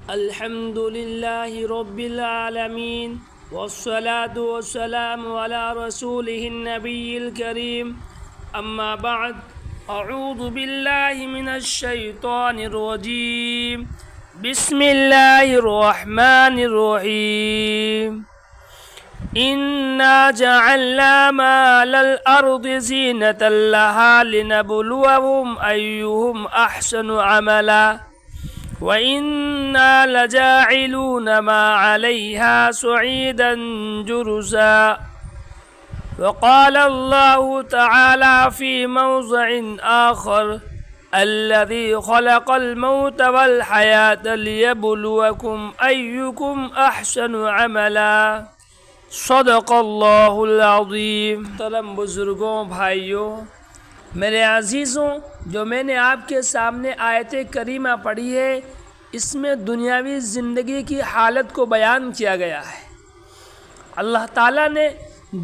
الحمد لله رب العالمين والصلاة والسلام على رسوله النبي الكريم أما بعد أعوذ بالله من الشيطان الرجيم بسم الله الرحمن الرحيم إنا جعلنا ما على الأرض زينة لها لنبلوهم أيهم أحسن عملا وَإِنَّا لَجَاعِلُونَ مَا عَلَيْهَا صَعِيدًا جُرُزًا وقال الله تعالى في موضع آخر الذي خلق الموت والحياة ليبلوكم أيكم أحسن عملا صدق اللہ العظیم۔ محترم بزرگوں، بھائیوں، میرے عزیزوں، جو میں نے آپ کے سامنے آیت کریمہ پڑھی ہے، اس میں دنیاوی زندگی کی حالت کو بیان کیا گیا ہے۔ اللہ تعالیٰ نے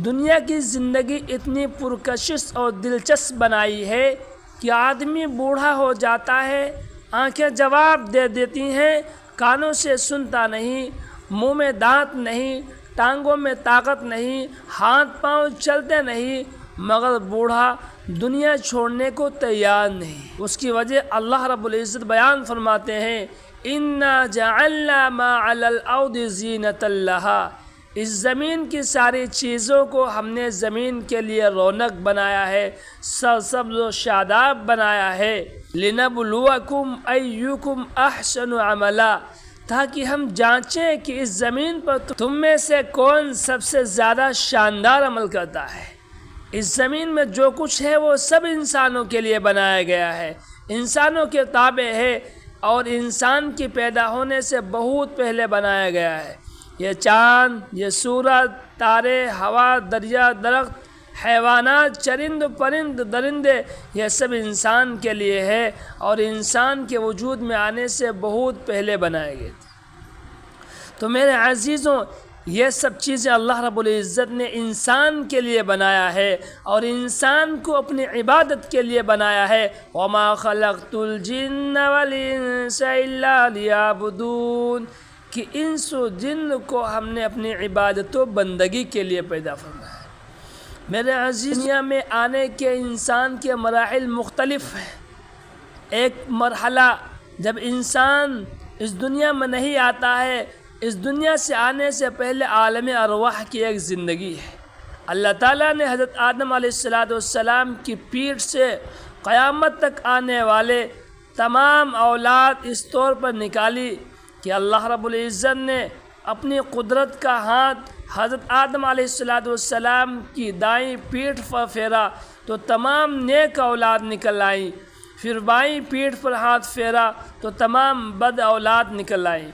دنیا کی زندگی اتنی پرکشش اور دلچسپ بنائی ہے کہ آدمی بوڑھا ہو جاتا ہے، آنکھیں جواب دے دیتی ہیں، کانوں سے سنتا نہیں، منہ میں دانت نہیں، ٹانگوں میں طاقت نہیں، ہاتھ پاؤں چلتے نہیں، مگر بوڑھا دنیا چھوڑنے کو تیار نہیں۔ اس کی وجہ اللہ رب العزت بیان فرماتے ہیں، اِنَّا جَعَلْنَا مَا عَلَى الْأَرْضِ زِينَةً لَهَا، اس زمین کی ساری چیزوں کو ہم نے زمین کے لیے رونق بنایا ہے، سرسبز و شاداب بنایا ہے، لِنَبْلُوَكُمْ أَيُّكُمْ أَحْسَنُ عَمَلًا، تاکہ ہم جانچیں کہ اس زمین پر تم میں سے کون سب سے زیادہ شاندار عمل کرتا ہے۔ اس زمین میں جو کچھ ہے وہ سب انسانوں کے لیے بنایا گیا ہے، انسانوں کے تابع ہے، اور انسان کی پیدا ہونے سے بہت پہلے بنایا گیا ہے۔ یہ چاند، یہ سورج، تارے، ہوا، دریا، درخت، حیوانات، چرند پرند، درندے، یہ سب انسان کے لیے ہے، اور انسان کے وجود میں آنے سے بہت پہلے بنائے گئے تھے۔ تو میرے عزیزوں، یہ سب چیزیں اللہ رب العزت نے انسان کے لیے بنایا ہے، اور انسان کو اپنی عبادت کے لیے بنایا ہے۔ وَمَا خَلَقْتُ الْجِنَّ وَالْإِنسَ إِلَّا لِيَعْبُدُونَ، کہ انس و جن کو ہم نے اپنی عبادت و بندگی کے لیے پیدا فرمایا ہے۔ میرے عزیز، دنیا میں آنے کے انسان کے مراحل مختلف ہیں۔ ایک مرحلہ جب انسان اس دنیا میں نہیں آتا ہے، اس دنیا سے آنے سے پہلے عالم ارواح کی ایک زندگی ہے۔ اللہ تعالیٰ نے حضرت آدم علیہ السلام کی پیٹھ سے قیامت تک آنے والے تمام اولاد اس طور پر نکالی کہ اللہ رب العزت نے اپنی قدرت کا ہاتھ حضرت آدم علیہ السلام کی دائیں پیٹھ پر پھیرا تو تمام نیک اولاد نکل آئیں، پھر بائیں پیٹھ پر ہاتھ پھیرا تو تمام بد اولاد نکل آئیں۔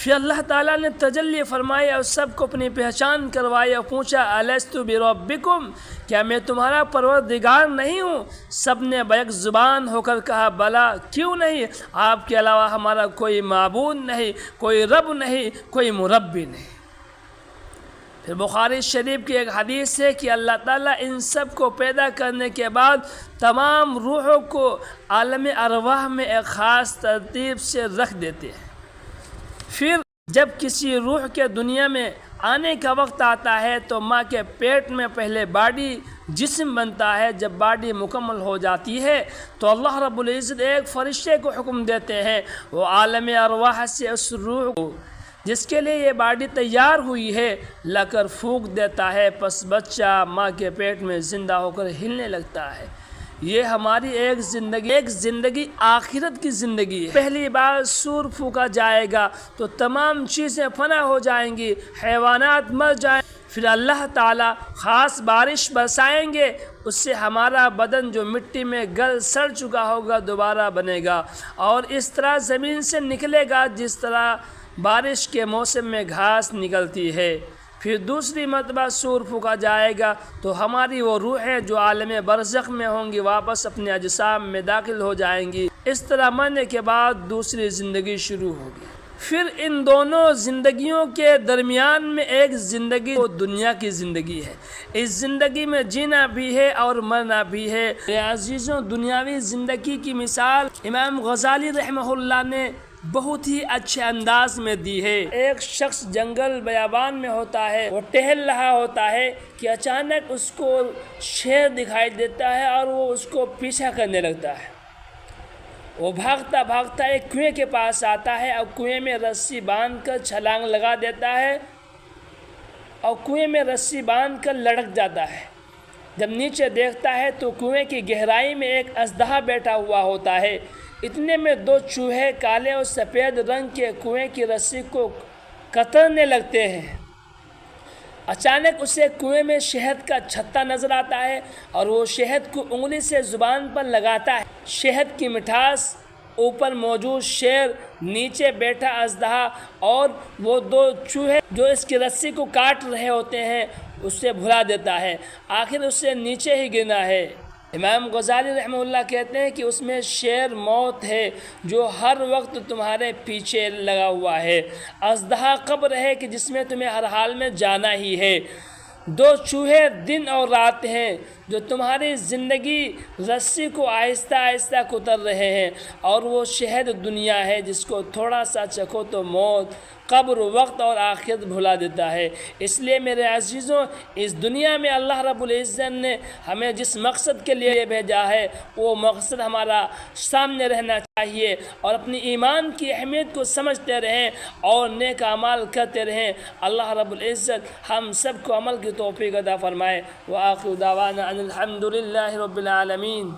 پھر اللہ تعالیٰ نے تجلی فرمائی اور سب کو اپنی پہچان کروائی اور پوچھا، الست بربکم، کیا میں تمہارا پروردگار نہیں ہوں؟ سب نے بیک زبان ہو کر کہا، بلا، کیوں نہیں، آپ کے علاوہ ہمارا کوئی معبود نہیں، کوئی رب نہیں، کوئی مربی نہیں۔ پھر بخاری شریف کی ایک حدیث ہے کہ اللہ تعالیٰ ان سب کو پیدا کرنے کے بعد تمام روحوں کو عالم ارواح میں ایک خاص ترتیب سے رکھ دیتے ہیں۔ پھر جب کسی روح کے دنیا میں آنے کا وقت آتا ہے تو ماں کے پیٹ میں پہلے باڈی جسم بنتا ہے۔ جب باڈی مکمل ہو جاتی ہے تو اللہ رب العزت ایک فرشتے کو حکم دیتے ہیں، وہ عالم ارواح سے اس روح کو جس کے لیے یہ باڈی تیار ہوئی ہے لا کر پھونک دیتا ہے، پس بچہ ماں کے پیٹ میں زندہ ہو کر ہلنے لگتا ہے۔ یہ ہماری ایک زندگی آخرت کی زندگی ہے۔ پہلی بار سور پھونکا جائے گا تو تمام چیزیں فنا ہو جائیں گی، حیوانات مر جائیں، پھر اللہ تعالیٰ خاص بارش برسائیں گے، اس سے ہمارا بدن جو مٹی میں گل سڑ چکا ہوگا دوبارہ بنے گا، اور اس طرح زمین سے نکلے گا جس طرح بارش کے موسم میں گھاس نکلتی ہے۔ پھر دوسری مرتبہ سور پھونکا جائے گا تو ہماری وہ روحیں جو عالم برزخ میں ہوں گی واپس اپنے اجسام میں داخل ہو جائیں گی۔ اس طرح مرنے کے بعد دوسری زندگی شروع ہوگی۔ پھر ان دونوں زندگیوں کے درمیان میں ایک زندگی وہ دنیا کی زندگی ہے۔ اس زندگی میں جینا بھی ہے اور مرنا بھی ہے۔ اے عزیزوں، دنیاوی زندگی کی مثال امام غزالی رحمہ اللہ نے بہت ہی اچھے انداز میں دی ہے۔ ایک شخص جنگل بیابان میں ہوتا ہے، وہ ٹہل رہا ہوتا ہے کہ اچانک اس کو شیر دکھائی دیتا ہے اور وہ اس کو پیچھا کرنے لگتا ہے۔ وہ بھاگتا بھاگتا ایک کنویں کے پاس آتا ہے اور کنویں میں رسی باندھ کر چھلانگ لگا دیتا ہے اور کنویں میں رسی باندھ کر لڑک جاتا ہے۔ جب نیچے دیکھتا ہے تو کنویں کی گہرائی میں ایک اژدہا بیٹھا ہوا ہوتا ہے۔ اتنے میں دو چوہے کالے اور سفید رنگ کے کنویں کی رسی کو کترنے لگتے ہیں۔ اچانک اسے کنویں میں شہد کا چھتا نظر آتا ہے اور وہ شہد کو انگلی سے زبان پر لگاتا ہے۔ شہد کی مٹھاس اوپر موجود شیر، نیچے بیٹھا اژدہا اور وہ دو چوہے جو اس کی رسی کو کاٹ رہے ہوتے ہیں اسے بھلا دیتا ہے۔ آخر اسے نیچے ہی گرنا ہے۔ امام غزالی رحمہ اللہ کہتے ہیں کہ اس میں شیر موت ہے جو ہر وقت تمہارے پیچھے لگا ہوا ہے۔ اژدہا قبر ہے کہ جس میں تمہیں ہر حال میں جانا ہی ہے۔ دو چوہے دن اور رات ہیں جو تمہاری زندگی رسی کو آہستہ آہستہ کتر رہے ہیں، اور وہ شہد دنیا ہے جس کو تھوڑا سا چکھو تو موت، قبر، وقت اور آخرت بھلا دیتا ہے۔ اس لیے میرے عزیزوں، اس دنیا میں اللہ رب العزت نے ہمیں جس مقصد کے لیے بھیجا ہے وہ مقصد ہمارا سامنے رہنا چاہیے، اور اپنی ایمان کی اہمیت کو سمجھتے رہیں اور نیک اعمال کرتے رہیں۔ اللہ رب العزت ہم سب کو عمل کی توفیق عطا فرمائے۔ وآخر دعوانا ان الحمد للہ رب العالمین۔